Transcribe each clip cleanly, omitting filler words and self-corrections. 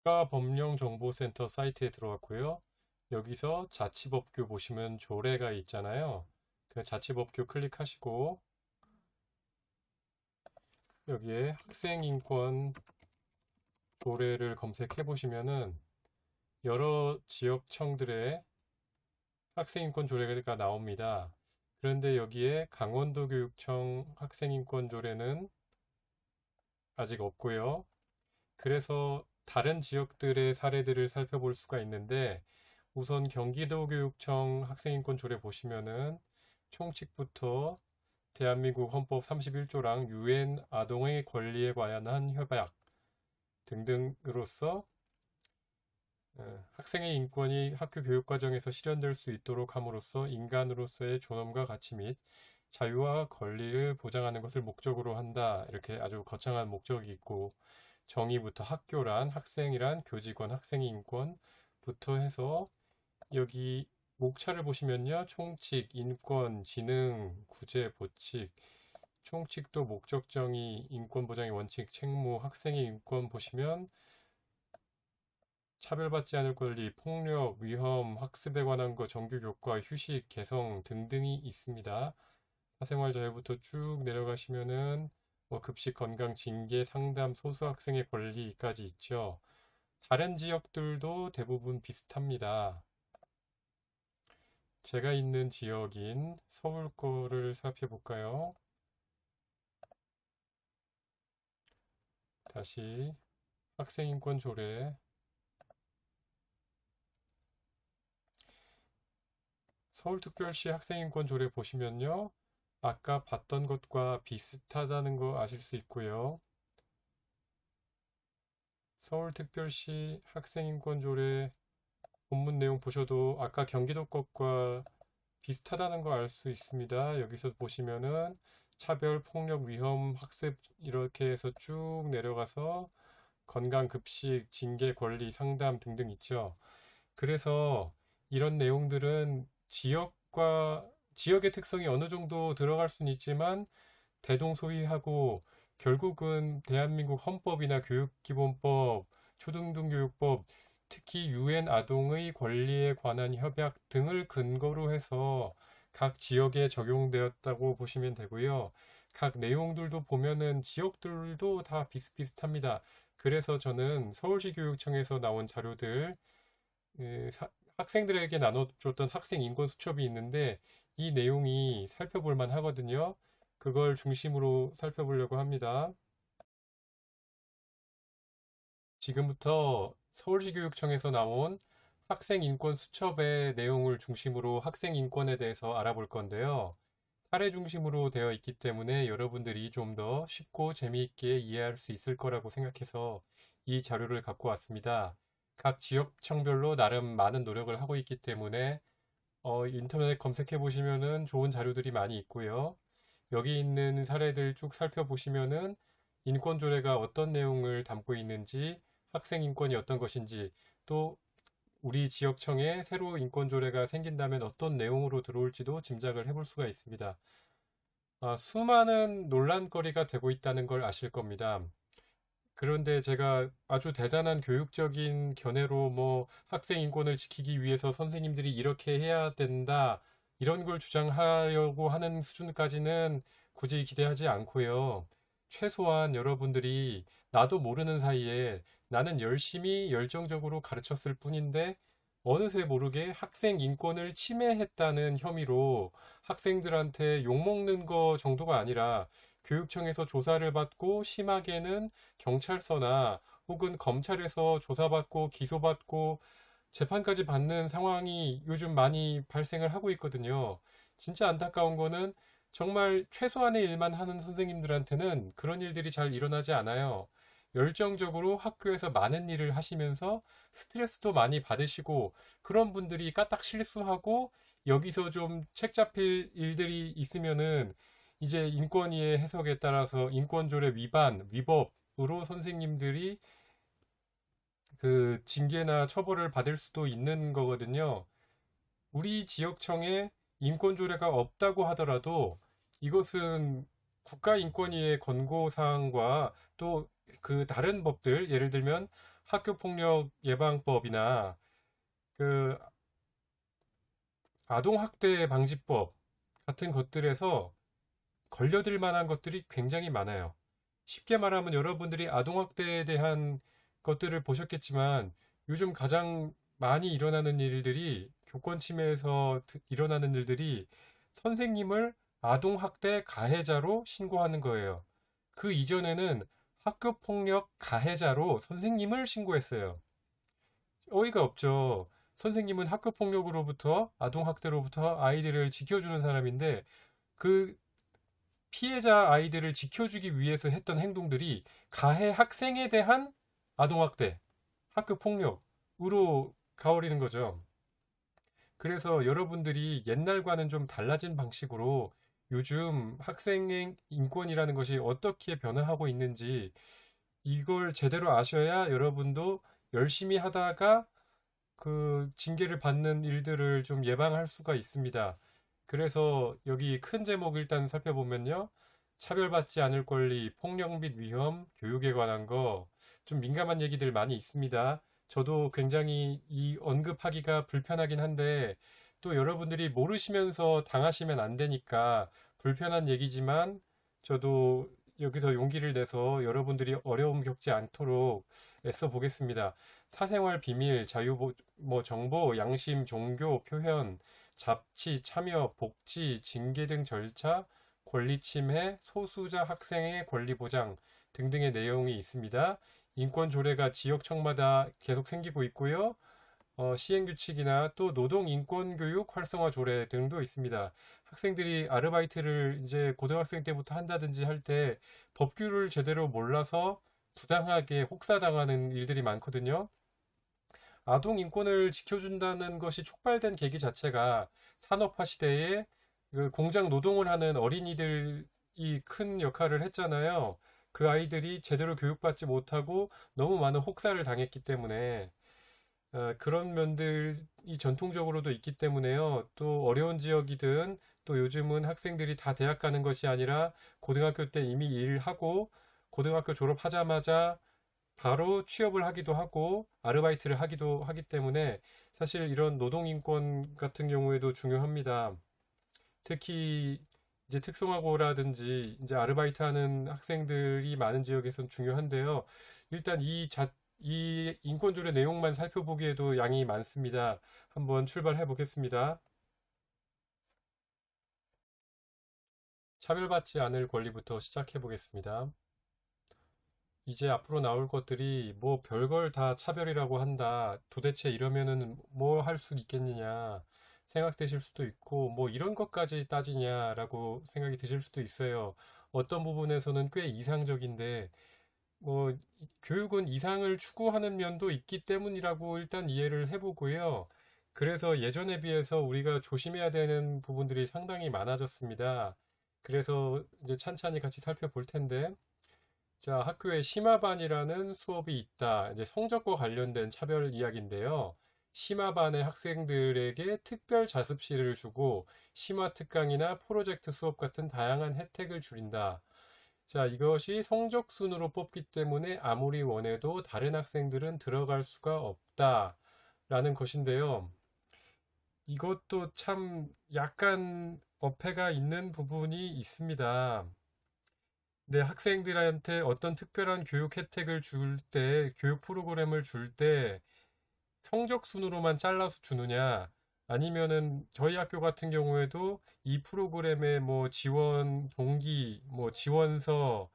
국가법령정보센터 사이트에 들어왔고요. 여기서 자치법규 보시면 조례가 있잖아요. 그 자치법규 클릭하시고 여기에 학생인권 조례를 검색해 보시면은 여러 지역청들의 학생인권 조례가 나옵니다. 그런데 여기에 강원도 교육청 학생인권 조례는 아직 없고요. 그래서 다른 지역들의 사례들을 살펴볼 수가 있는데 우선 경기도교육청 학생인권 조례 보시면은 총칙부터 대한민국 헌법 31조랑 유엔 아동의 권리에 관한 협약 등등으로서 학생의 인권이 학교 교육 과정에서 실현될 수 있도록 함으로써 인간으로서의 존엄과 가치 및 자유와 권리를 보장하는 것을 목적으로 한다. 이렇게 아주 거창한 목적이 있고 정의부터 학교란, 학생이란, 교직원, 학생의 인권부터 해서 여기 목차를 보시면요. 총칙, 인권, 지능, 구제, 보칙, 총칙도 목적 정의, 인권 보장의 원칙, 책무, 학생의 인권 보시면 차별받지 않을 권리, 폭력, 위험, 학습에 관한 것, 정규 교과, 휴식, 개성 등등이 있습니다. 사생활 자유부터 쭉 내려가시면은 뭐 급식, 건강, 징계, 상담, 소수 학생의 권리까지 있죠. 다른 지역들도 대부분 비슷합니다. 제가 있는 지역인 서울 거를 살펴볼까요? 다시 학생인권 조례. 서울특별시 학생인권 조례 보시면요. 아까 봤던 것과 비슷하다는 거 아실 수 있고요. 서울특별시 학생인권 조례 본문 내용 보셔도 아까 경기도 것과 비슷하다는 거 알 수 있습니다. 여기서 보시면은 차별, 폭력, 위험, 학습 이렇게 해서 쭉 내려가서 건강, 급식, 징계, 권리, 상담 등등 있죠. 그래서 이런 내용들은 지역의 특성이 어느 정도 들어갈 수는 있지만 대동소이하고 결국은 대한민국 헌법이나 교육기본법, 초등등교육법, 특히 유엔 아동의 권리에 관한 협약 등을 근거로 해서 각 지역에 적용되었다고 보시면 되고요. 각 내용들도 보면은 지역들도 다 비슷비슷합니다. 그래서 저는 서울시 교육청에서 나온 자료들, 학생들에게 나눠줬던 학생 인권 수첩이 있는데 이 내용이 살펴볼 만 하거든요. 그걸 중심으로 살펴보려고 합니다. 지금부터 서울시 교육청에서 나온 학생 인권 수첩의 내용을 중심으로 학생 인권에 대해서 알아볼 건데요. 사례 중심으로 되어 있기 때문에 여러분들이 좀 더 쉽고 재미있게 이해할 수 있을 거라고 생각해서 이 자료를 갖고 왔습니다. 각 지역청별로 나름 많은 노력을 하고 있기 때문에 인터넷 검색해 보시면은 좋은 자료들이 많이 있고요. 여기 있는 사례들 쭉 살펴보시면은 인권조례가 어떤 내용을 담고 있는지, 학생 인권이 어떤 것인지, 또 우리 지역청에 새로 인권조례가 생긴다면 어떤 내용으로 들어올지도 짐작을 해볼 수가 있습니다. 수많은 논란거리가 되고 있다는 걸 아실 겁니다. 그런데 제가 아주 대단한 교육적인 견해로 뭐 학생 인권을 지키기 위해서 선생님들이 이렇게 해야 된다, 이런 걸 주장하려고 하는 수준까지는 굳이 기대하지 않고요. 최소한 여러분들이 나도 모르는 사이에 나는 열심히 열정적으로 가르쳤을 뿐인데 어느새 모르게 학생 인권을 침해했다는 혐의로 학생들한테 욕먹는 거 정도가 아니라 교육청에서 조사를 받고 심하게는 경찰서나 혹은 검찰에서 조사받고 기소받고 재판까지 받는 상황이 요즘 많이 발생을 하고 있거든요. 진짜 안타까운 거는 정말 최소한의 일만 하는 선생님들한테는 그런 일들이 잘 일어나지 않아요. 열정적으로 학교에서 많은 일을 하시면서 스트레스도 많이 받으시고 그런 분들이 까딱 실수하고 여기서 좀 책 잡힐 일들이 있으면은 이제 인권위의 해석에 따라서 인권조례 위반, 위법으로 선생님들이 그 징계나 처벌을 받을 수도 있는 거거든요. 우리 지역청에 인권조례가 없다고 하더라도 이것은 국가인권위의 권고사항과 또 그 다른 법들, 예를 들면 학교폭력 예방법이나 그 아동학대 방지법 같은 것들에서 걸려들 만한 것들이 굉장히 많아요. 쉽게 말하면 여러분들이 아동학대에 대한 것들을 보셨겠지만 요즘 가장 많이 일어나는 일들이 교권 침해에서 일어나는 일들이 선생님을 아동학대 가해자로 신고하는 거예요. 그 이전에는 학교폭력 가해자로 선생님을 신고했어요. 어이가 없죠. 선생님은 학교폭력으로부터 아동학대로부터 아이들을 지켜주는 사람인데 그 피해자 아이들을 지켜주기 위해서 했던 행동들이 가해 학생에 대한 아동학대, 학교폭력으로 가버리는 거죠. 그래서 여러분들이 옛날과는 좀 달라진 방식으로 요즘 학생의 인권이라는 것이 어떻게 변화하고 있는지 이걸 제대로 아셔야 여러분도 열심히 하다가 그 징계를 받는 일들을 좀 예방할 수가 있습니다. 그래서 여기 큰 제목 일단 살펴보면요. 차별받지 않을 권리, 폭력 및 위험, 교육에 관한 거 좀 민감한 얘기들 많이 있습니다. 저도 굉장히 이 언급하기가 불편하긴 한데 또 여러분들이 모르시면서 당하시면 안 되니까 불편한 얘기지만 저도 여기서 용기를 내서 여러분들이 어려움 겪지 않도록 애써 보겠습니다. 사생활 비밀, 뭐 정보, 양심, 종교, 표현, 잡치, 참여, 복지, 징계 등 절차, 권리 침해, 소수자 학생의 권리 보장 등등의 내용이 있습니다. 인권 조례가 지역청마다 계속 생기고 있고요. 시행규칙이나 또 노동인권교육 활성화 조례 등도 있습니다. 학생들이 아르바이트를 이제 고등학생 때부터 한다든지 할 때 법규를 제대로 몰라서 부당하게 혹사당하는 일들이 많거든요. 아동 인권을 지켜준다는 것이 촉발된 계기 자체가 산업화 시대에 그 공장 노동을 하는 어린이들이 큰 역할을 했잖아요. 그 아이들이 제대로 교육받지 못하고 너무 많은 혹사를 당했기 때문에 그런 면들이 전통적으로도 있기 때문에요. 또 어려운 지역이든 또 요즘은 학생들이 다 대학 가는 것이 아니라 고등학교 때 이미 일을 하고 고등학교 졸업하자마자 바로 취업을 하기도 하고 아르바이트를 하기도 하기 때문에 사실 이런 노동인권 같은 경우에도 중요합니다. 특히 이제 특성화고라든지 이제 아르바이트 하는 학생들이 많은 지역에선 중요한데요. 일단 이 인권조례 내용만 살펴보기에도 양이 많습니다. 한번 출발해 보겠습니다. 차별받지 않을 권리부터 시작해 보겠습니다. 이제 앞으로 나올 것들이 뭐 별걸 다 차별이라고 한다. 도대체 이러면은 뭐 할 수 있겠느냐 생각되실 수도 있고 뭐 이런 것까지 따지냐라고 생각이 드실 수도 있어요. 어떤 부분에서는 꽤 이상적인데 뭐 교육은 이상을 추구하는 면도 있기 때문이라고 일단 이해를 해보고요. 그래서 예전에 비해서 우리가 조심해야 되는 부분들이 상당히 많아졌습니다. 그래서 이제 찬찬히 같이 살펴볼 텐데 자, 학교에 심화반이라는 수업이 있다. 이제 성적과 관련된 차별 이야기인데요. 심화반의 학생들에게 특별 자습실을 주고 심화 특강이나 프로젝트 수업 같은 다양한 혜택을 줄인다. 자, 이것이 성적 순으로 뽑기 때문에 아무리 원해도 다른 학생들은 들어갈 수가 없다라는 것인데요. 이것도 참 약간 어폐가 있는 부분이 있습니다. 네, 학생들한테 어떤 특별한 교육 혜택을 줄 때, 교육 프로그램을 줄 때 성적 순으로만 잘라서 주느냐, 아니면은 저희 학교 같은 경우에도 이 프로그램의 뭐 지원 동기, 뭐 지원서,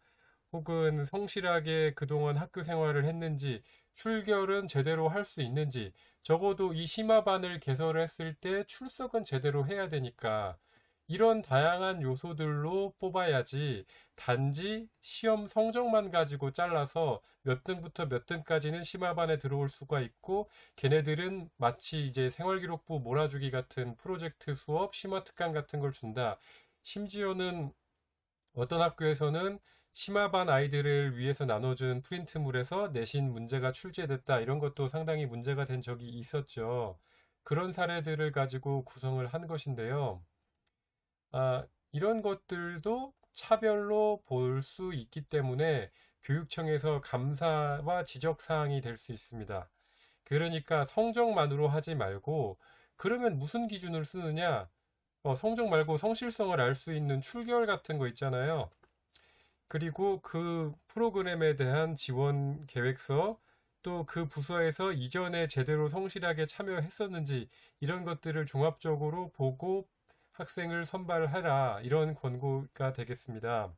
혹은 성실하게 그동안 학교 생활을 했는지, 출결은 제대로 할 수 있는지, 적어도 이 심화반을 개설했을 때 출석은 제대로 해야 되니까, 이런 다양한 요소들로 뽑아야지 단지 시험 성적만 가지고 잘라서 몇 등부터 몇 등까지는 심화반에 들어올 수가 있고 걔네들은 마치 이제 생활기록부 몰아주기 같은 프로젝트 수업, 심화 특강 같은 걸 준다. 심지어는 어떤 학교에서는 심화반 아이들을 위해서 나눠준 프린트물에서 내신 문제가 출제됐다. 이런 것도 상당히 문제가 된 적이 있었죠. 그런 사례들을 가지고 구성을 한 것인데요. 이런 것들도 차별로 볼 수 있기 때문에 교육청에서 감사와 지적 사항이 될 수 있습니다. 그러니까 성적만으로 하지 말고 그러면 무슨 기준을 쓰느냐? 성적 말고 성실성을 알 수 있는 출결 같은 거 있잖아요. 그리고 그 프로그램에 대한 지원 계획서, 또 그 부서에서 이전에 제대로 성실하게 참여했었는지 이런 것들을 종합적으로 보고 학생을 선발하라 이런 권고가 되겠습니다.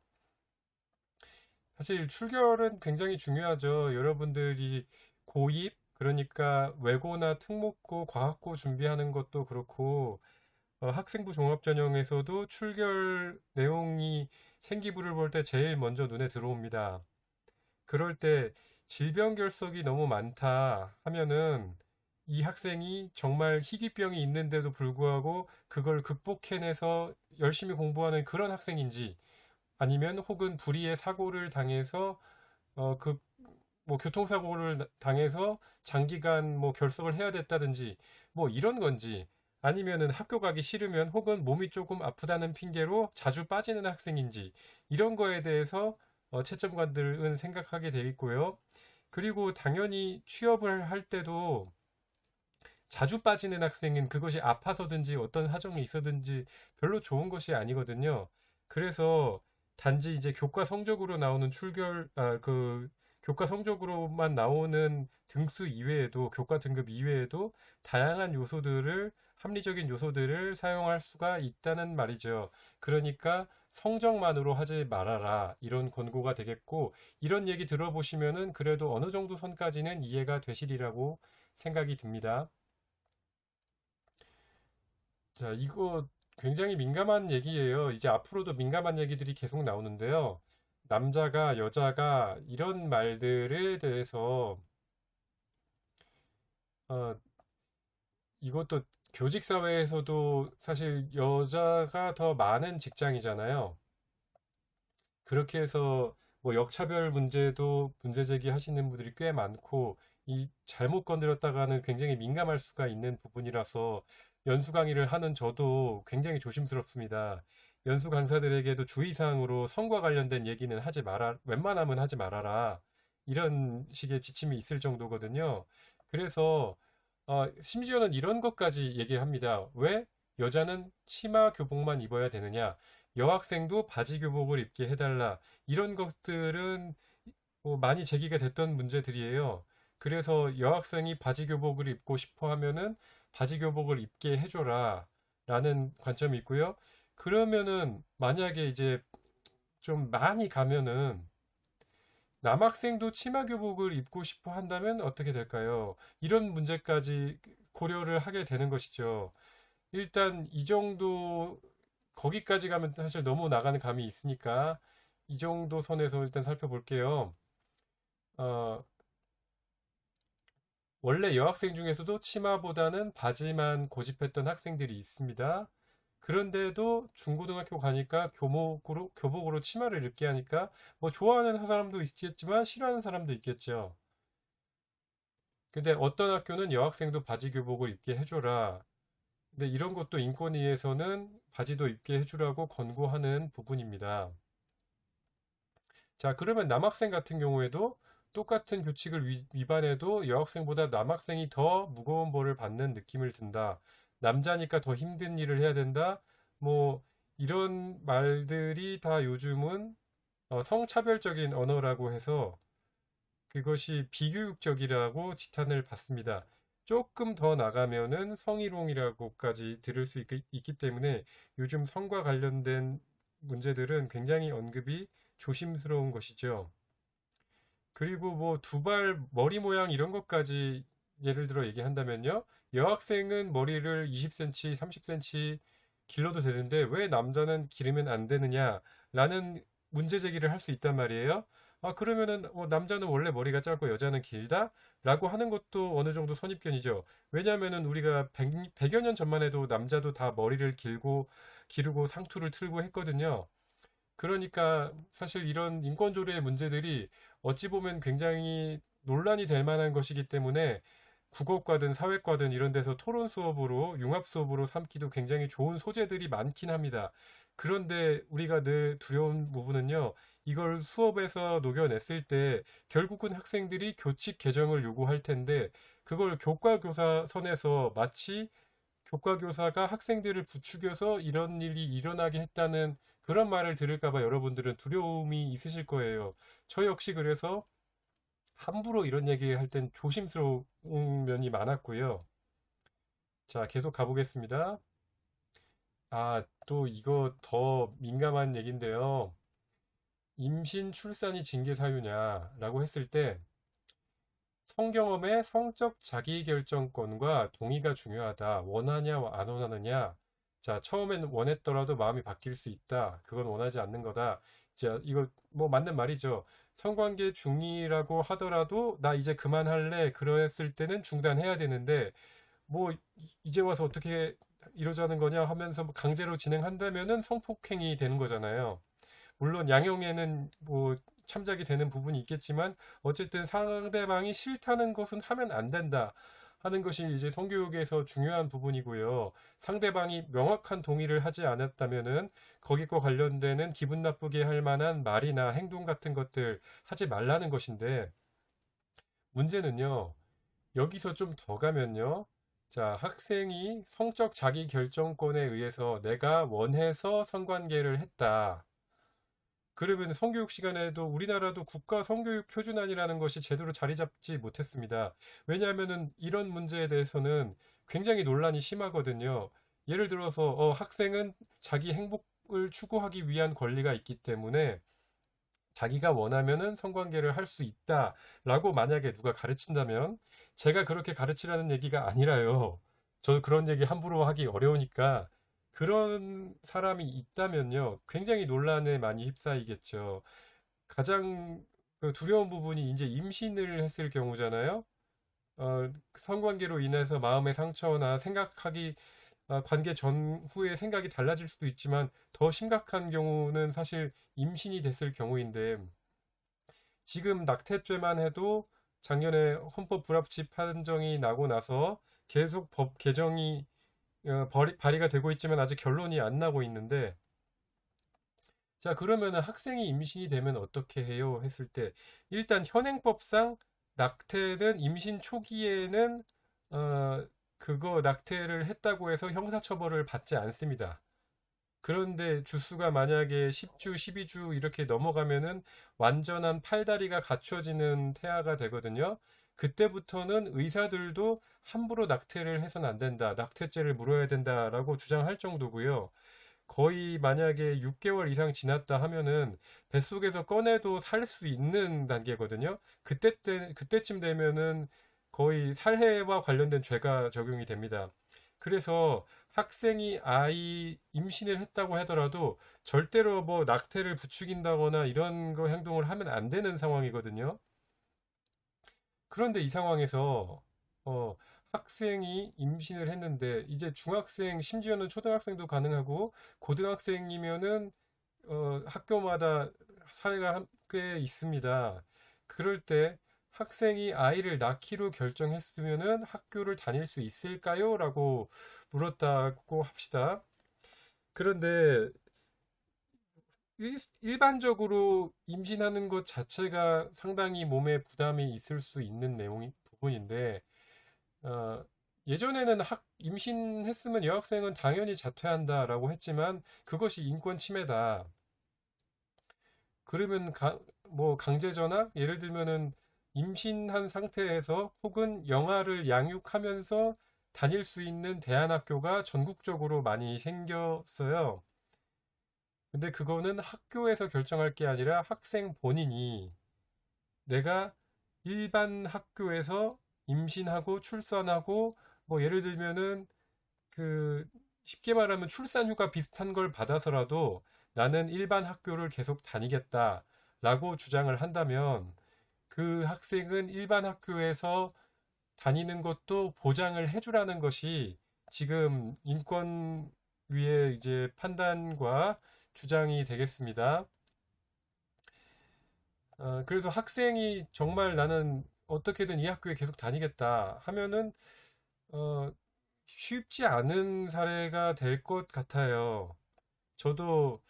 사실 출결은 굉장히 중요하죠. 여러분들이 고입, 그러니까 외고나 특목고, 과학고 준비하는 것도 그렇고 학생부 종합전형에서도 출결 내용이 생기부를 볼 때 제일 먼저 눈에 들어옵니다. 그럴 때 질병 결석이 너무 많다 하면은 이 학생이 정말 희귀병이 있는데도 불구하고 그걸 극복해내서 열심히 공부하는 그런 학생인지 아니면 혹은 불의의 사고를 당해서 뭐 교통사고를 당해서 장기간 뭐 결석을 해야 됐다든지 뭐 이런 건지 아니면은 학교 가기 싫으면 혹은 몸이 조금 아프다는 핑계로 자주 빠지는 학생인지 이런 거에 대해서 채점관들은 생각하게 돼 있고요. 그리고 당연히 취업을 할 때도 자주 빠지는 학생은 그것이 아파서든지 어떤 사정이 있어든지 별로 좋은 것이 아니거든요. 그래서 단지 이제 교과 성적으로 나오는 교과 성적으로만 나오는 등수 이외에도, 교과 등급 이외에도 다양한 요소들을, 합리적인 요소들을 사용할 수가 있다는 말이죠. 그러니까 성적만으로 하지 말아라. 이런 권고가 되겠고, 이런 얘기 들어보시면은 그래도 어느 정도 선까지는 이해가 되시리라고 생각이 듭니다. 자, 이거 굉장히 민감한 얘기예요. 이제 앞으로도 민감한 얘기들이 계속 나오는데요. 남자가, 여자가 이런 말들에 대해서 어, 이것도 교직 사회에서도 사실 여자가 더 많은 직장이잖아요. 그렇게 해서 뭐 역차별 문제도 문제 제기하시는 분들이 꽤 많고 이 잘못 건드렸다가는 굉장히 민감할 수가 있는 부분이라서 연수 강의를 하는 저도 굉장히 조심스럽습니다. 연수 강사들에게도 주의사항으로 성과 관련된 얘기는 하지 마라, 웬만하면 하지 말아라. 이런 식의 지침이 있을 정도거든요. 그래서 심지어는 이런 것까지 얘기합니다. 왜 여자는 치마 교복만 입어야 되느냐? 여학생도 바지 교복을 입게 해달라. 이런 것들은 많이 제기가 됐던 문제들이에요. 그래서 여학생이 바지 교복을 입고 싶어 하면은 바지 교복을 입게 해줘라. 라는 관점이 있고요. 그러면은 만약에 이제 좀 많이 가면은 남학생도 치마 교복을 입고 싶어 한다면 어떻게 될까요? 이런 문제까지 고려를 하게 되는 것이죠. 일단 이 정도 거기까지 가면 사실 너무 나가는 감이 있으니까 이 정도 선에서 일단 살펴볼게요. 어, 원래 여학생 중에서도 치마보다는 바지만 고집했던 학생들이 있습니다. 그런데도 중고등학교 가니까 교복으로 치마를 입게 하니까 뭐 좋아하는 사람도 있겠지만 싫어하는 사람도 있겠죠. 근데 어떤 학교는 여학생도 바지 교복을 입게 해줘라. 근데 이런 것도 인권위에서는 바지도 입게 해주라고 권고하는 부분입니다. 자, 그러면 남학생 같은 경우에도 똑같은 규칙을 위반해도 여학생보다 남학생이 더 무거운 벌을 받는 느낌을 든다. 남자니까 더 힘든 일을 해야 된다. 뭐, 이런 말들이 다 요즘은 성차별적인 언어라고 해서 그것이 비교육적이라고 지탄을 받습니다. 조금 더 나가면은 성희롱이라고까지 들을 수 있기 때문에 요즘 성과 관련된 문제들은 굉장히 언급이 조심스러운 것이죠. 그리고 뭐 두발 머리 모양 이런 것까지 예를 들어 얘기한다면요. 여학생은 머리를 20cm, 30cm 길러도 되는데 왜 남자는 기르면 안 되느냐라는 문제 제기를 할 수 있단 말이에요. 그러면은 남자는 원래 머리가 짧고 여자는 길다? 라고 하는 것도 어느 정도 선입견이죠. 왜냐하면은 우리가 100여 년 전만 해도 남자도 다 머리를 기르고 상투를 틀고 했거든요. 그러니까 사실 이런 인권조례의 문제들이 어찌 보면 굉장히 논란이 될 만한 것이기 때문에 국어과든 사회과든 이런 데서 토론 수업으로 융합 수업으로 삼기도 굉장히 좋은 소재들이 많긴 합니다. 그런데 우리가 늘 두려운 부분은요, 이걸 수업에서 녹여냈을 때 결국은 학생들이 교칙 개정을 요구할 텐데, 그걸 교과교사선에서 마치 교과교사가 학생들을 부추겨서 이런 일이 일어나게 했다는 그런 말을 들을까 봐 여러분들은 두려움이 있으실 거예요. 저 역시 그래서 함부로 이런 얘기할 땐 조심스러운 면이 많았고요. 자, 계속 가보겠습니다. 아, 또 이거 더 민감한 얘기인데요. 임신, 출산이 징계 사유냐라고 했을 때 성경험의 성적 자기결정권과 동의가 중요하다. 원하냐, 안 원하느냐. 자, 처음엔 원했더라도 마음이 바뀔 수 있다. 그건 원하지 않는 거다. 자, 이거 뭐 맞는 말이죠. 성관계 중이라고 하더라도 나 이제 그만할래. 그랬을 때는 중단해야 되는데 뭐 이제 와서 어떻게 이러자는 거냐 하면서 강제로 진행한다면은 성폭행이 되는 거잖아요. 물론 양형에는 뭐 참작이 되는 부분이 있겠지만 어쨌든 상대방이 싫다는 것은 하면 안 된다 하는 것이 이제 성교육에서 중요한 부분이고요. 상대방이 명확한 동의를 하지 않았다면은 거기과 관련되는 기분 나쁘게 할 만한 말이나 행동 같은 것들 하지 말라는 것인데 문제는요. 여기서 좀 더 가면요. 자, 학생이 성적 자기 결정권에 의해서 내가 원해서 성관계를 했다. 그러면 성교육 시간에도 우리나라도 국가 성교육 표준안이라는 것이 제대로 자리 잡지 못했습니다. 왜냐하면은 이런 문제에 대해서는 굉장히 논란이 심하거든요. 예를 들어서 학생은 자기 행복을 추구하기 위한 권리가 있기 때문에 자기가 원하면은 성관계를 할 수 있다라고 만약에 누가 가르친다면 제가 그렇게 가르치라는 얘기가 아니라요. 저 그런 얘기 함부로 하기 어려우니까 그런 사람이 있다면요. 굉장히 논란에 많이 휩싸이겠죠. 가장 그 두려운 부분이 이제 임신을 했을 경우잖아요. 성관계로 인해서 마음의 상처나 생각하기 관계 전후의 생각이 달라질 수도 있지만 더 심각한 경우는 사실 임신이 됐을 경우인데 지금 낙태죄만 해도 작년에 헌법 불합치 판정이 나고 나서 계속 법 개정이 발의가 되고 있지만 아직 결론이 안 나고 있는데 자 그러면은 학생이 임신이 되면 어떻게 해요? 했을 때 일단 현행법상 낙태는 임신 초기에는 어, 그거 낙태를 했다고 해서 형사처벌을 받지 않습니다. 그런데 주수가 만약에 10주, 12주 이렇게 넘어가면은 완전한 팔다리가 갖춰지는 태아가 되거든요. 그때부터는 의사들도 함부로 낙태를 해서는 안 된다. 낙태죄를 물어야 된다라고 주장할 정도고요. 거의 만약에 6개월 이상 지났다 하면은 뱃속에서 꺼내도 살 수 있는 단계거든요. 그때쯤 되면은 거의 살해와 관련된 죄가 적용이 됩니다. 그래서 학생이 아이 임신을 했다고 하더라도 절대로 뭐 낙태를 부추긴다거나 이런 거 행동을 하면 안 되는 상황이거든요. 그런데 이 상황에서 어, 학생이 임신을 했는데 이제 중학생 심지어는 초등학생도 가능하고 고등학생이면은 학교마다 사례가 꽤 있습니다. 그럴 때 학생이 아이를 낳기로 결정했으면은 학교를 다닐 수 있을까요? 라고 물었다고 합시다. 그런데 일반적으로 임신하는 것 자체가 상당히 몸에 부담이 있을 수 있는 부분인데 어, 예전에는 임신했으면 여학생은 당연히 자퇴한다라고 했지만 그것이 인권 침해다. 그러면 뭐 강제 전학? 예를 들면은 임신한 상태에서 혹은 영아를 양육하면서 다닐 수 있는 대안학교가 전국적으로 많이 생겼어요. 근데 그거는 학교에서 결정할 게 아니라 학생 본인이 내가 일반 학교에서 임신하고 출산하고 뭐 예를 들면은 그 쉽게 말하면 출산휴가 비슷한 걸 받아서라도 나는 일반 학교를 계속 다니겠다라고 주장을 한다면 그 학생은 일반 학교에서 다니는 것도 보장을 해주라는 것이 지금 인권위의 이제 판단과 주장이 되겠습니다. 그래서 학생이 정말 나는 어떻게든 이 학교에 계속 다니겠다 하면은 어, 쉽지 않은 사례가 될 것 같아요. 저도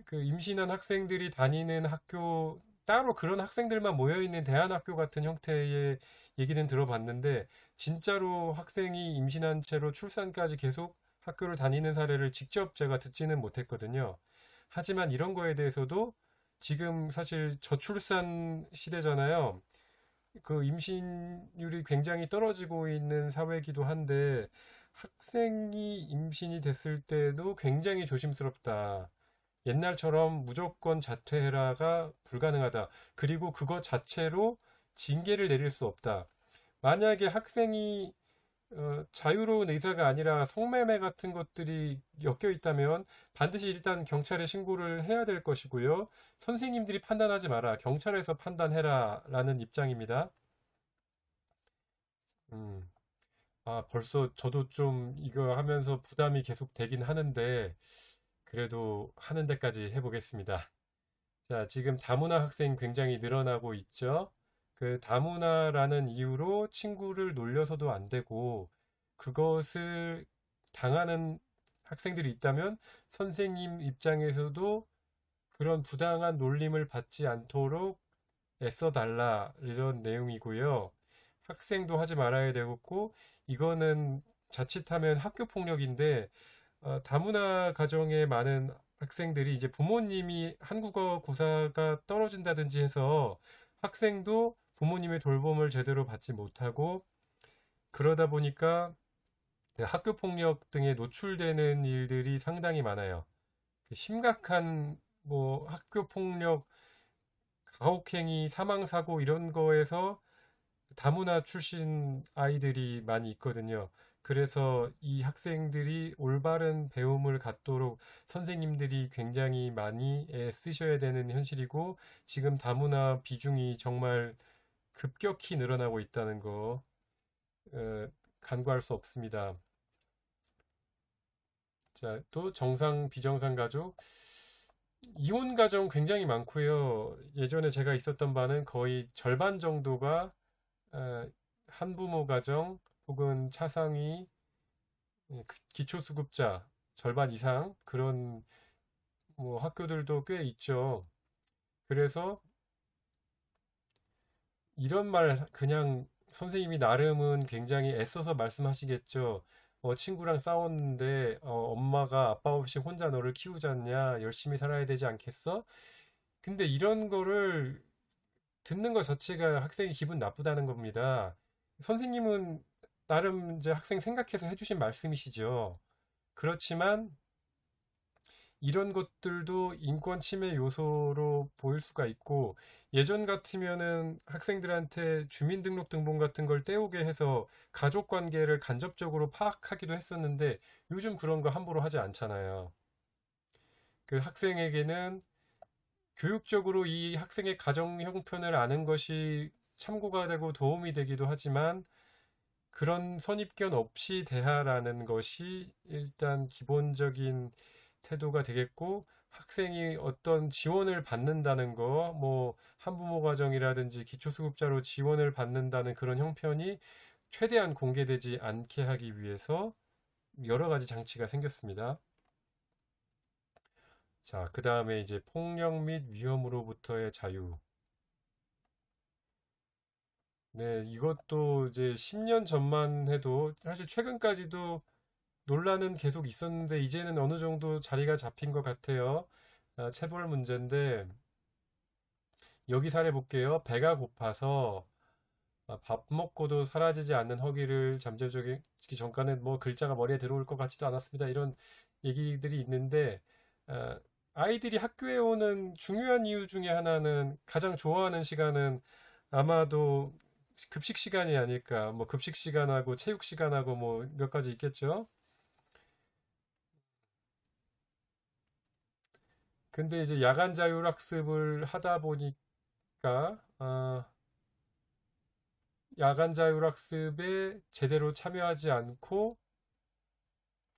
그 임신한 학생들이 다니는 학교, 따로 그런 학생들만 모여있는 대안학교 같은 형태의 얘기는 들어봤는데, 진짜로 학생이 임신한 채로 출산까지 계속 학교를 다니는 사례를 직접 제가 듣지는 못했거든요. 하지만 이런 거에 대해서도 지금 사실 저출산 시대잖아요. 그 임신율이 굉장히 떨어지고 있는 사회이기도 한데, 학생이 임신이 됐을 때도 굉장히 조심스럽다. 옛날처럼 무조건 자퇴해라가 불가능하다. 그리고 그것 자체로 징계를 내릴 수 없다. 만약에 학생이 자유로운 의사가 아니라 성매매 같은 것들이 엮여 있다면 반드시 일단 경찰에 신고를 해야 될 것이고요. 선생님들이 판단하지 마라. 경찰에서 판단해라. 라는 입장입니다. 음, 벌써 저도 좀 이거 하면서 부담이 계속 되긴 하는데, 그래도 하는 데까지 해보겠습니다. 자, 지금 다문화 학생 굉장히 늘어나고 있죠. 그 다문화라는 이유로 친구를 놀려서도 안 되고, 그것을 당하는 학생들이 있다면 선생님 입장에서도 그런 부당한 놀림을 받지 않도록 애써 달라 이런 내용이고요. 학생도 하지 말아야 되고, 이거는 자칫하면 학교 폭력인데, 다문화 가정에 많은 학생들이 이제 부모님이 한국어 구사가 떨어진다든지 해서 학생도 부모님의 돌봄을 제대로 받지 못하고 그러다 보니까 학교 폭력 등에 노출되는 일들이 상당히 많아요. 심각한 뭐 학교 폭력, 가혹행위, 사망사고 이런 거에서 다문화 출신 아이들이 많이 있거든요. 그래서 이 학생들이 올바른 배움을 갖도록 선생님들이 굉장히 많이 애쓰셔야 되는 현실이고, 지금 다문화 비중이 정말 급격히 늘어나고 있다는 거, 어, 간과할 수 없습니다. 자, 또 정상, 비정상 가족. 이혼 가정 굉장히 많고요. 예전에 제가 있었던 바는 거의 절반 정도가 어, 한부모 가정 혹은 차상위 기초수급자 절반 이상 그런 뭐 학교들도 꽤 있죠. 그래서 이런 말 그냥 선생님이 나름은 굉장히 애써서 말씀하시겠죠. 친구랑 싸웠는데 엄마가 아빠 없이 혼자 너를 키우잖냐 열심히 살아야 되지 않겠어? 근데 이런 거를 듣는 것 자체가 학생이 기분 나쁘다는 겁니다. 선생님은 나름 이제 학생 생각해서 해주신 말씀이시죠. 그렇지만 이런 것들도 인권 침해 요소로 보일 수가 있고 예전 같으면은 학생들한테 주민등록등본 같은 걸 떼오게 해서 가족 관계를 간접적으로 파악하기도 했었는데 요즘 그런 거 함부로 하지 않잖아요. 그 학생에게는 교육적으로 이 학생의 가정 형편을 아는 것이 참고가 되고 도움이 되기도 하지만 그런 선입견 없이 대하라는 것이 일단 기본적인 태도가 되겠고 학생이 어떤 지원을 받는다는 거, 뭐 한부모 가정이라든지 기초수급자로 지원을 받는다는 그런 형편이 최대한 공개되지 않게 하기 위해서 여러 가지 장치가 생겼습니다. 자, 그 다음에 이제 폭력 및 위험으로부터의 자유. 네, 이것도 이제 10년 전만 해도 사실 최근까지도 논란은 계속 있었는데 이제는 어느 정도 자리가 잡힌 것 같아요. 체벌 문제인데 여기 사례 볼게요. 배가 고파서 밥 먹고도 사라지지 않는 허기를 잠재우기 전까는 뭐 글자가 머리에 들어올 것 같지도 않았습니다. 이런 얘기들이 있는데 아, 아이들이 학교에 오는 중요한 이유 중에 하나는 가장 좋아하는 시간은 아마도 급식 시간이 아닐까. 뭐 급식 시간하고 체육 시간하고 뭐 몇 가지 있겠죠. 근데 이제 야간 자율학습을 하다 보니까 야간 자율학습에 제대로 참여하지 않고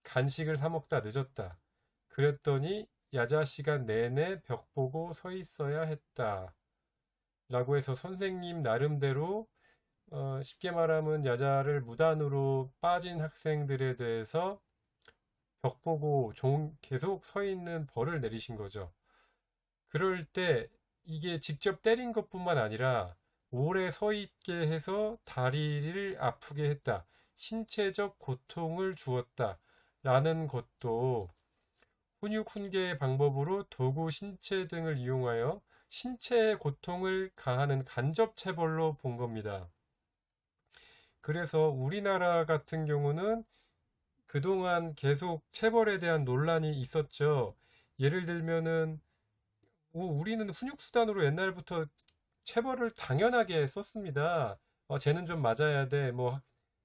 간식을 사 먹다 늦었다. 그랬더니 야자 시간 내내 벽 보고 서 있어야 했다. 라고 해서 선생님 나름대로 쉽게 말하면 야자를 무단으로 빠진 학생들에 대해서 벽 보고 계속 서 있는 벌을 내리신 거죠. 그럴 때 이게 직접 때린 것뿐만 아니라 오래 서 있게 해서 다리를 아프게 했다. 신체적 고통을 주었다. 라는 것도 훈육 훈계의 방법으로 도구, 신체 등을 이용하여 신체에 고통을 가하는 간접 체벌로 본 겁니다. 그래서 우리나라 같은 경우는 그동안 계속 체벌에 대한 논란이 있었죠. 예를 들면은 우리는 훈육수단으로 옛날부터 체벌을 당연하게 썼습니다. 쟤는 좀 맞아야 돼. 뭐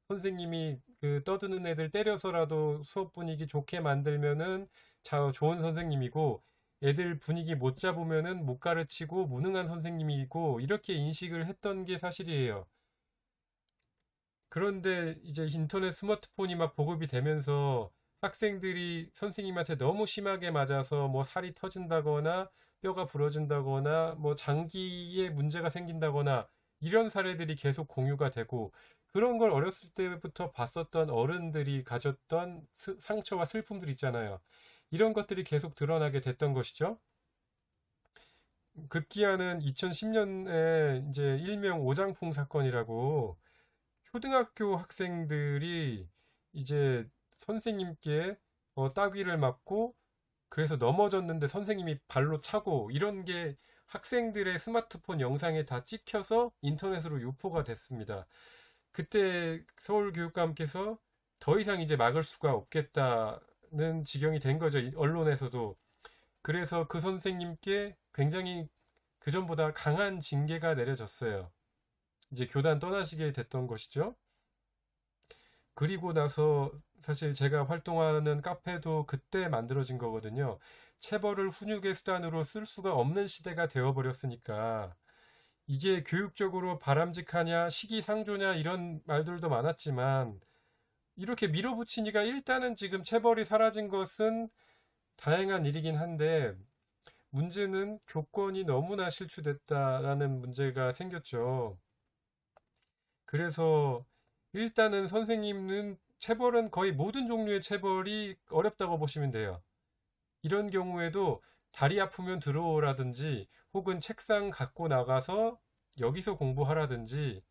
선생님이 그 떠드는 애들 때려서라도 수업 분위기 좋게 만들면은 좋은 선생님이고 애들 분위기 못 잡으면은 못 가르치고 무능한 선생님이고 이렇게 인식을 했던 게 사실이에요. 그런데 이제 인터넷 스마트폰이 막 보급이 되면서 학생들이 선생님한테 너무 심하게 맞아서 뭐 살이 터진다거나 뼈가 부러진다거나 뭐 장기에 문제가 생긴다거나 이런 사례들이 계속 공유가 되고 그런 걸 어렸을 때부터 봤었던 어른들이 가졌던 상처와 슬픔들 있잖아요. 이런 것들이 계속 드러나게 됐던 것이죠. 급기야는 2010년에 이제 일명 오장풍 사건이라고 초등학교 학생들이 이제 선생님께 따귀를 맞고 그래서 넘어졌는데 선생님이 발로 차고 이런 게 학생들의 스마트폰 영상에 다 찍혀서 인터넷으로 유포가 됐습니다. 그때 서울교육감께서 더 이상 이제 막을 수가 없겠다는 지경이 된 거죠. 언론에서도. 그래서 그 선생님께 굉장히 그전보다 강한 징계가 내려졌어요. 이제 교단 떠나시게 됐던 것이죠. 그리고 나서 사실 제가 활동하는 카페도 그때 만들어진 거거든요. 체벌을 훈육의 수단으로 쓸 수가 없는 시대가 되어버렸으니까 이게 교육적으로 바람직하냐, 시기상조냐 이런 말들도 많았지만 이렇게 밀어붙이니까 일단은 지금 체벌이 사라진 것은 다행한 일이긴 한데 문제는 교권이 너무나 실추됐다라는 문제가 생겼죠. 그래서 일단은 선생님은 체벌은 거의 모든 종류의 체벌이 어렵다고 보시면 돼요. 이런 경우에도 다리 아프면 들어오라든지 혹은 책상 갖고 나가서 여기서 공부하라든지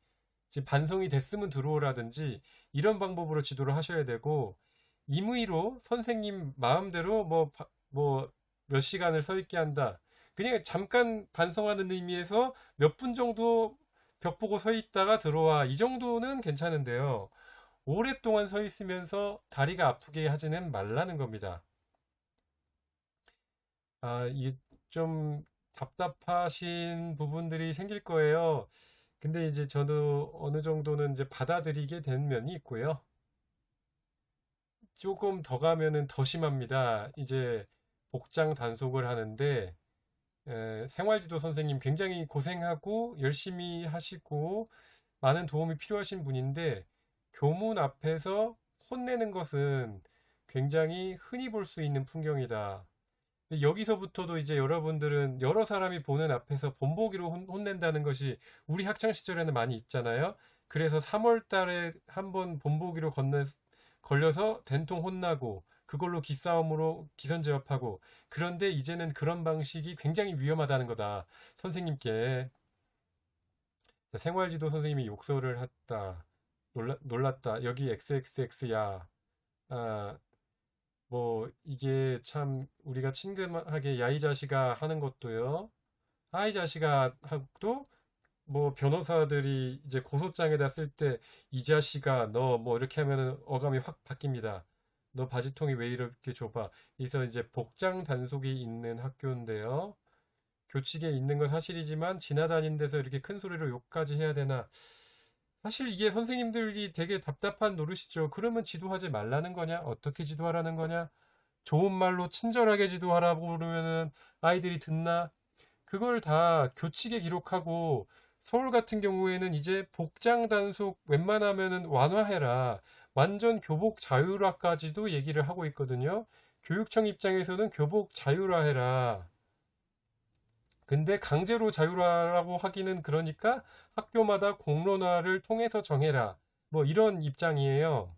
반성이 됐으면 들어오라든지 이런 방법으로 지도를 하셔야 되고 임의로 선생님 마음대로 뭐 몇 시간을 서 있게 한다. 그냥 잠깐 반성하는 의미에서 몇 분 정도 벽 보고 서 있다가 들어와. 이 정도는 괜찮은데요. 오랫동안 서 있으면서 다리가 아프게 하지는 말라는 겁니다. 이게 좀 답답하신 부분들이 생길 거예요. 근데 이제 저도 어느 정도는 이제 받아들이게 된 면이 있고요. 조금 더 가면은 더 심합니다. 이제 복장 단속을 하는데 생활지도 선생님 굉장히 고생하고 열심히 하시고 많은 도움이 필요하신 분인데 교문 앞에서 혼내는 것은 굉장히 흔히 볼 수 있는 풍경이다. 여기서부터도 이제 여러분들은 여러 사람이 보는 앞에서 본보기로 혼낸다는 것이 우리 학창 시절에는 많이 있잖아요. 그래서 3월 달에 한번 본보기로 걸려서 된통 혼나고 그걸로 기싸움으로 기선제압하고 그런데 이제는 그런 방식이 굉장히 위험하다는 거다. 선생님께 생활지도 선생님이 욕설을 했다. 놀랐다. 여기 XXX야. 아, 뭐 이게 참 우리가 친근하게 야 이 자식아 하는 것도요. 아 이 자식아 하고 뭐 변호사들이 이제 고소장에다 쓸 때 이 자식아 너 뭐 이렇게 하면은 어감이 확 바뀝니다. 너 바지통이 왜 이렇게 좁아? 그래서 이제 복장 단속이 있는 학교인데요. 교칙에 있는 건 사실이지만 지나다니는 데서 이렇게 큰 소리로 욕까지 해야 되나? 사실 이게 선생님들이 되게 답답한 노릇이죠. 그러면 지도하지 말라는 거냐? 어떻게 지도하라는 거냐? 좋은 말로 친절하게 지도하라고 그러면은 아이들이 듣나? 그걸 다 교칙에 기록하고 서울 같은 경우에는 이제 복장 단속 웬만하면은 완화해라. 완전 교복 자율화까지도 얘기를 하고 있거든요. 교육청 입장에서는 교복 자율화해라. 근데 강제로 자율화라고 하기는 그러니까 학교마다 공론화를 통해서 정해라. 뭐 이런 입장이에요.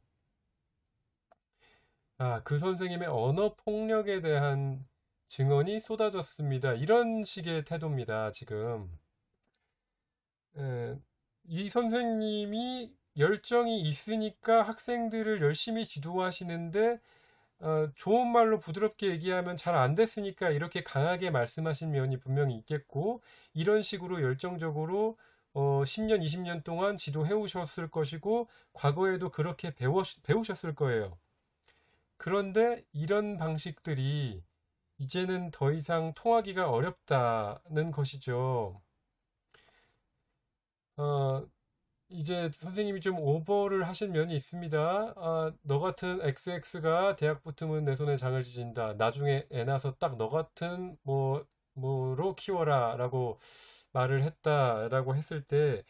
그 선생님의 언어 폭력에 대한 증언이 쏟아졌습니다. 이런 식의 태도입니다, 지금. 에, 이 선생님이 열정이 있으니까 학생들을 열심히 지도하시는데, 좋은 말로 부드럽게 얘기하면 잘 안 됐으니까 이렇게 강하게 말씀하신 면이 분명히 있겠고, 이런 식으로 열정적으로 10년, 20년 동안 지도해 오셨을 것이고, 과거에도 그렇게 배우셨을 거예요. 그런데 이런 방식들이 이제는 더 이상 통하기가 어렵다는 것이죠. 어, 이제 선생님이 좀 오버를 하신 면이 있습니다. 너 같은 XX가 대학 붙으면 내 손에 장을 지진다. 나중에 애 낳아서 딱 너 같은 뭐로 키워라 라고 말을 했다라고 했을 때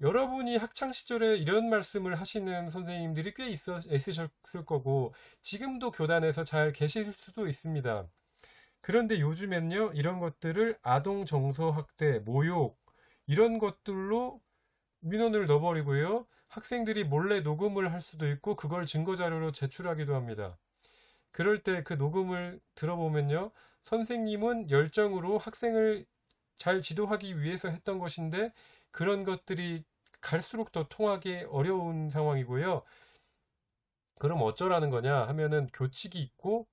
여러분이 학창 시절에 이런 말씀을 하시는 선생님들이 꽤 있으셨을 거고 지금도 교단에서 잘 계실 수도 있습니다. 그런데 요즘엔요, 이런 것들을 아동 정서 학대, 모욕, 이런 것들로 민원을 넣어버리고요. 학생들이 몰래 녹음을 할 수도 있고, 그걸 증거자료로 제출하기도 합니다. 그럴 때 그 녹음을 들어보면요. 선생님은 열정으로 학생을 잘 지도하기 위해서 했던 것인데, 그런 것들이 갈수록 더 통하기 어려운 상황이고요. 그럼 어쩌라는 거냐 하면은 교칙이 있고,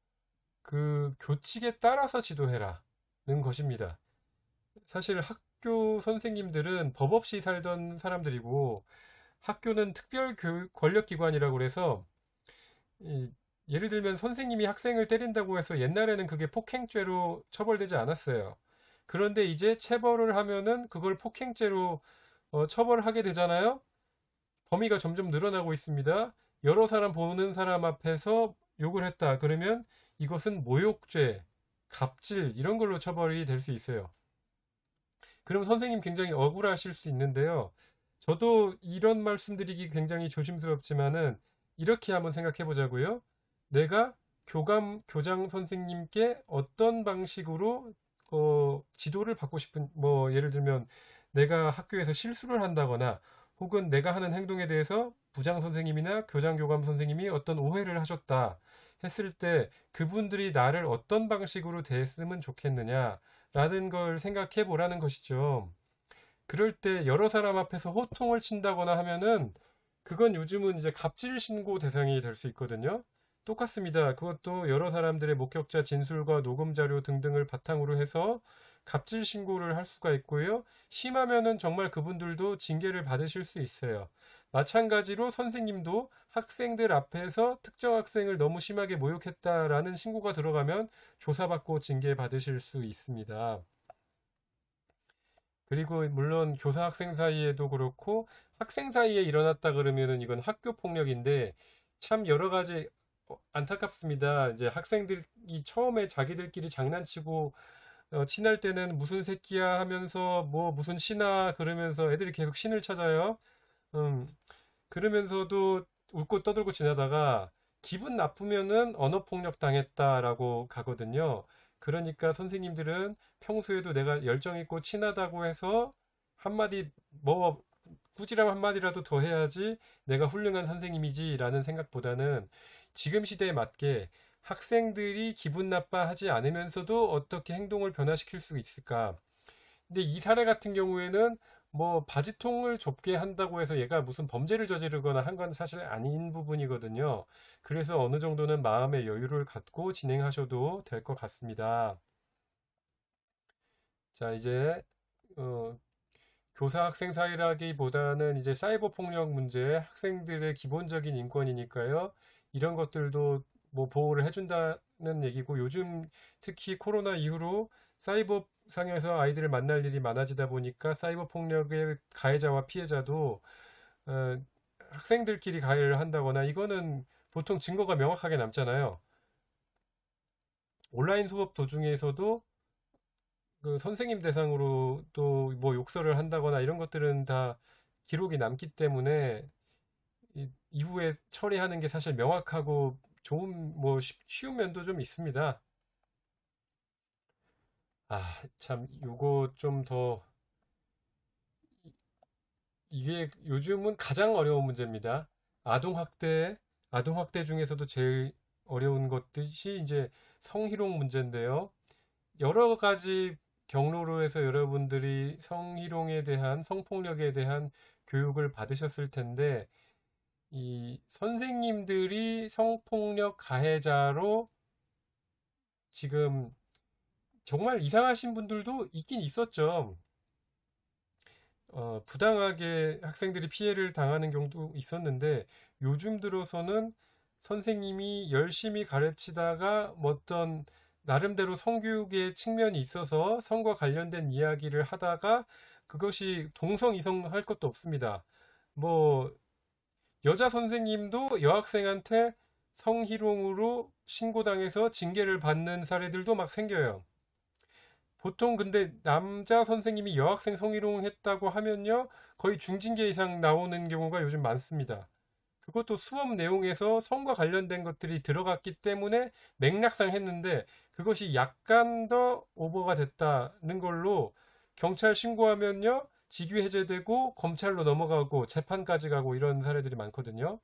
그 교칙에 따라서 지도해라는 것입니다. 사실 학교 선생님들은 법 없이 살던 사람들이고 학교는 특별 교육 권력기관이라고 그래서 이, 예를 들면 선생님이 학생을 때린다고 해서 옛날에는 그게 폭행죄로 처벌되지 않았어요. 그런데 이제 체벌을 하면은 그걸 폭행죄로 처벌하게 되잖아요. 범위가 점점 늘어나고 있습니다. 여러 사람 보는 사람 앞에서 욕을 했다. 그러면 이것은 모욕죄, 갑질 이런 걸로 처벌이 될 수 있어요. 그럼 선생님 굉장히 억울하실 수 있는데요. 저도 이런 말씀드리기 굉장히 조심스럽지만은 이렇게 한번 생각해 보자고요. 내가 교장 선생님께 어떤 방식으로 지도를 받고 싶은, 뭐, 예를 들면 내가 학교에서 실수를 한다거나 혹은 내가 하는 행동에 대해서 부장 선생님이나 교장 교감 선생님이 어떤 오해를 하셨다 했을 때 그분들이 나를 어떤 방식으로 대했으면 좋겠느냐 라는 걸 생각해 보라는 것이죠. 그럴 때 여러 사람 앞에서 호통을 친다거나 하면은 그건 요즘은 이제 갑질 신고 대상이 될 수 있거든요. 똑같습니다. 그것도 여러 사람들의 목격자 진술과 녹음 자료 등등을 바탕으로 해서 갑질 신고를 할 수가 있고요. 심하면은 정말 그분들도 징계를 받으실 수 있어요. 마찬가지로 선생님도 학생들 앞에서 특정 학생을 너무 심하게 모욕했다라는 신고가 들어가면 조사받고 징계 받으실 수 있습니다. 그리고 물론 교사 학생 사이에도 그렇고 학생 사이에 일어났다 그러면은 이건 학교 폭력인데 참 여러 가지 안타깝습니다. 이제 학생들이 처음에 자기들끼리 장난치고 친할 때는 무슨 새끼야 하면서 뭐 무슨 신아 그러면서 애들이 계속 신을 찾아요. 음, 그러면서도 웃고 떠들고 지나다가 기분 나쁘면은 언어폭력 당했다라고 가거든요. 그러니까 선생님들은 평소에도 내가 열정 있고 친하다고 해서 한마디 뭐 꾸지람 한마디라도 더 해야지 내가 훌륭한 선생님이지라는 생각보다는 지금 시대에 맞게 학생들이 기분 나빠하지 않으면서도 어떻게 행동을 변화시킬 수 있을까? 근데 이 사례 같은 경우에는 뭐 바지통을 좁게 한다고 해서 얘가 무슨 범죄를 저지르거나 한 건 사실 아닌 부분이거든요. 그래서 어느 정도는 마음의 여유를 갖고 진행하셔도 될 것 같습니다. 자, 이제 어, 교사 학생 사이라기보다는 이제 사이버 폭력 문제, 학생들의 기본적인 인권이니까요. 이런 것들도 뭐 보호를 해준다는 얘기고 요즘 특히 코로나 이후로 사이버 상에서 아이들을 만날 일이 많아지다 보니까 사이버 폭력의 가해자와 피해자도 어, 학생들끼리 가해를 한다거나 이거는 보통 증거가 명확하게 남잖아요. 온라인 수업 도중에서도 그 선생님 대상으로 또 뭐 욕설을 한다거나 이런 것들은 다 기록이 남기 때문에 이후에 처리하는 게 사실 명확하고 좋은 뭐 쉬운 면도 좀 있습니다. 참 요거 좀 더 이게 요즘은 가장 어려운 문제입니다. 아동학대, 아동학대 중에서도 제일 어려운 것들이 이제 성희롱 문제인데요. 여러 가지 경로로 해서 여러분들이 성희롱에 대한, 성폭력에 대한 교육을 받으셨을 텐데, 이 선생님들이 성폭력 가해자로 지금 정말 이상하신 분들도 있긴 있었죠. 부당하게 학생들이 피해를 당하는 경우도 있었는데 요즘 들어서는 선생님이 열심히 가르치다가 뭐 어떤 나름대로 성교육의 측면이 있어서 성과 관련된 이야기를 하다가 그것이 동성이성 할 것도 없습니다. 뭐 여자 선생님도 여학생한테 성희롱으로 신고당해서 징계를 받는 사례들도 막 생겨요. 보통 근데 남자 선생님이 여학생 성희롱 했다고 하면요, 거의 중징계 이상 나오는 경우가 요즘 많습니다. 그것도 수업 내용에서 성과 관련된 것들이 들어갔기 때문에 맥락상 했는데 그것이 약간 더 오버가 됐다는 걸로 경찰 신고하면요, 직위 해제되고 검찰로 넘어가고 재판까지 가고 이런 사례들이 많거든요.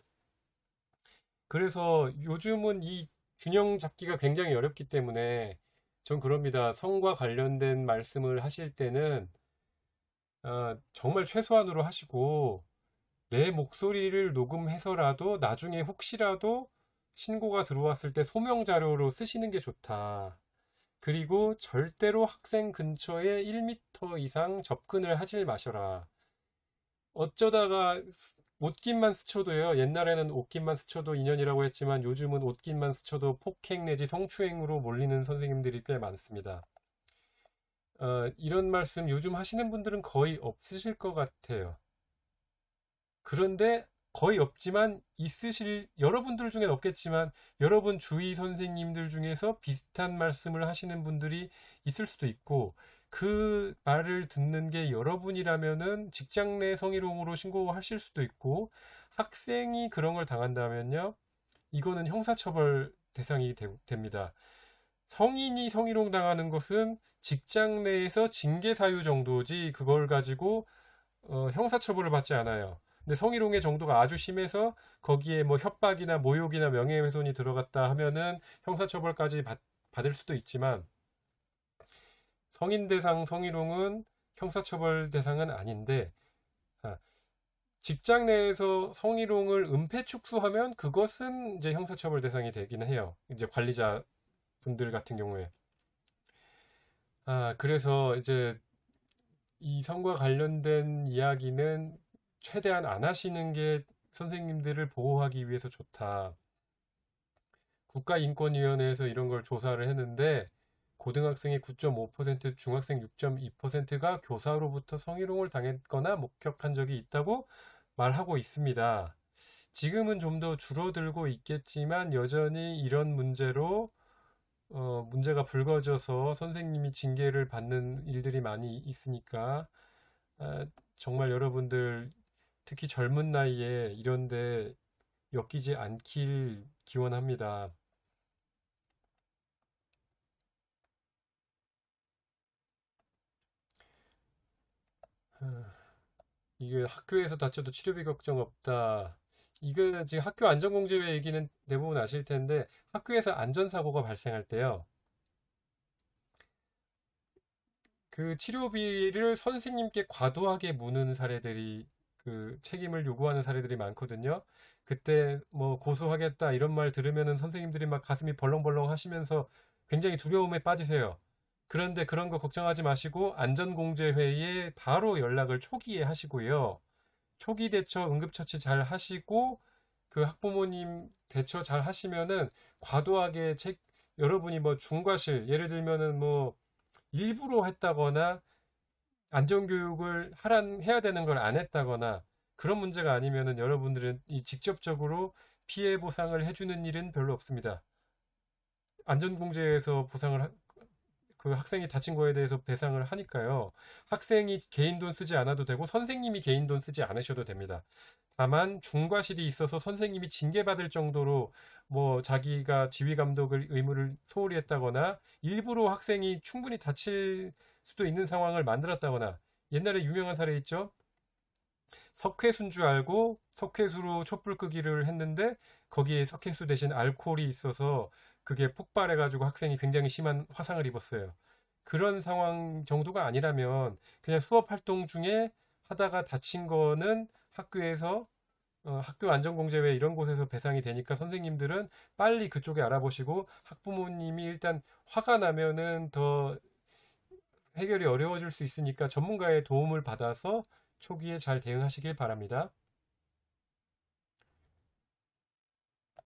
그래서 요즘은 이 균형 잡기가 굉장히 어렵기 때문에 전 그럽니다. 성과 관련된 말씀을 하실 때는 정말 최소한으로 하시고 내 목소리를 녹음해서라도 나중에 혹시라도 신고가 들어왔을 때 소명 자료로 쓰시는 게 좋다. 그리고 절대로 학생 근처에 1m 이상 접근을 하질 마셔라. 어쩌다가 옷깃만 스쳐도요. 옛날에는 옷깃만 스쳐도 인연이라고 했지만 요즘은 옷깃만 스쳐도 폭행 내지 성추행으로 몰리는 선생님들이 꽤 많습니다. 이런 말씀 요즘 하시는 분들은 거의 없으실 것 같아요. 그런데 거의 없지만 있으실 여러분들 중엔 없겠지만 여러분 주위 선생님들 중에서 비슷한 말씀을 하시는 분들이 있을 수도 있고 그 말을 듣는 게 여러분이라면은 직장 내 성희롱으로 신고하실 수도 있고 학생이 그런 걸 당한다면요. 이거는 형사처벌 대상이 됩니다. 성인이 성희롱 당하는 것은 직장 내에서 징계 사유 정도지 그걸 가지고 형사처벌을 받지 않아요. 근데 성희롱의 정도가 아주 심해서 거기에 뭐 협박이나 모욕이나 명예훼손이 들어갔다 하면은 형사처벌까지 받을 수도 있지만 성인 대상 성희롱은 형사처벌 대상은 아닌데 아, 직장 내에서 성희롱을 은폐축소하면 그것은 이제 형사처벌 대상이 되긴 해요. 이제 관리자 분들 같은 경우에. 그래서 이제 이 성과 관련된 이야기는 최대한 안 하시는 게 선생님들을 보호하기 위해서 좋다. 국가인권위원회에서 이런 걸 조사를 했는데 고등학생이 9.5%, 중학생 6.2%가 교사로부터 성희롱을 당했거나 목격한 적이 있다고 말하고 있습니다. 지금은 좀 더 줄어들고 있겠지만 여전히 이런 문제로 문제가 불거져서 선생님이 징계를 받는 일들이 많이 있으니까 정말 여러분들 특히 젊은 나이에 이런데 엮이지 않길 기원합니다. 이게 학교에서 다쳐도 치료비 걱정 없다. 이거 지금 학교 안전공제회 얘기는 대부분 아실 텐데 학교에서 안전사고가 발생할 때요. 그 치료비를 선생님께 과도하게 무는 사례들이 그 책임을 요구하는 사례들이 많거든요. 그때 뭐 고소하겠다 이런 말 들으면은 선생님들이 막 가슴이 벌렁벌렁 하시면서 굉장히 두려움에 빠지세요. 그런데 그런 거 걱정하지 마시고 안전공제회의에 바로 연락을 초기에 하시고요. 초기 대처 응급처치 잘 하시고 그 학부모님 대처 잘 하시면은 과도하게 여러분이 뭐 중과실 예를 들면은 뭐 일부러 했다거나 안전교육을 해야 되는 걸 안 했다거나 그런 문제가 아니면은 여러분들은 이 직접적으로 피해 보상을 해주는 일은 별로 없습니다. 안전공제에서 그 학생이 다친 거에 대해서 배상을 하니까요. 학생이 개인 돈 쓰지 않아도 되고 선생님이 개인 돈 쓰지 않으셔도 됩니다. 다만 중과실이 있어서 선생님이 징계받을 정도로 뭐 자기가 지휘 감독을 의무를 소홀히 했다거나 일부러 학생이 충분히 다칠 수도 있는 상황을 만들었다거나 옛날에 유명한 사례 있죠. 석회수인 줄 알고 석회수로 촛불 끄기를 했는데 거기에 석회수 대신 알코올이 있어서 그게 폭발해가지고 학생이 굉장히 심한 화상을 입었어요. 그런 상황 정도가 아니라면 그냥 수업 활동 중에 하다가 다친 거는 학교에서 학교 안전공제회 이런 곳에서 배상이 되니까 선생님들은 빨리 그쪽에 알아보시고 학부모님이 일단 화가 나면은 더 해결이 어려워질 수 있으니까 전문가의 도움을 받아서 초기에 잘 대응하시길 바랍니다.